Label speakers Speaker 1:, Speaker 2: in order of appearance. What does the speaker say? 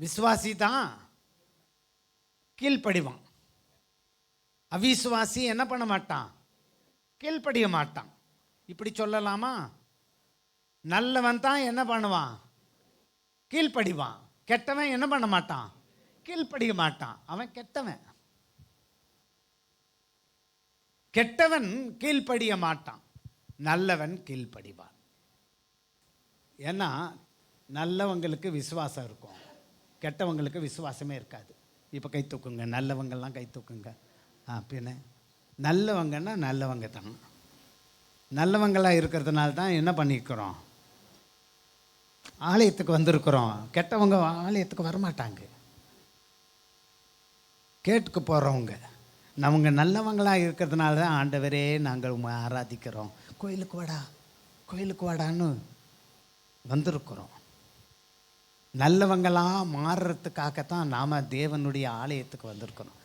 Speaker 1: விசுவாசி தான் கீழ்ப்படிவான். அவிசுவாசி என்ன பண்ண மாட்டான்? கீழ்ப்படிய மாட்டான். இப்படி சொல்லலாமா? நல்லவன் தான் என்ன பண்ணுவான்? கீழ்ப்படிவான். கெட்டவன் என்ன பண்ண மாட்டான்? கீழ்ப்படிய மாட்டான். அவன் கெட்டவன். கெட்டவன் கீழ்ப்படிய மாட்டான், நல்லவன் கீழ்ப்படிவான். ஏன்னா நல்லவங்களுக்கு விசுவாசம் இருக்கும், கெட்டவங்களுக்கு விசுவாசமே இருக்காது. இப்போ கை தூக்குங்க, நல்லவங்கள்லாம் கை தூக்குங்க. பின்ன நல்லவங்கன்னா நல்லவங்க தான். நல்லவங்களாக இருக்கிறதுனால தான் என்ன பண்ணிக்கிறோம்? ஆலயத்துக்கு வந்திருக்கிறோம். கெட்டவங்க ஆலயத்துக்கு வரமாட்டாங்க. கேட்டுக்கு போகிறவங்க அவங்க நல்லவங்களாக இருக்கிறதுனால தான் ஆண்டவரே நாங்கள் ஆராதிக்கிறோம், கோயிலுக்கு வாடா கோயிலுக்கு வாடான்னு வந்திருக்கிறோம். நல்லவங்களாக மாறுறதுக்காகத்தான் நாம் தேவனுடைய ஆலயத்துக்கு வந்திருக்கிறோம்.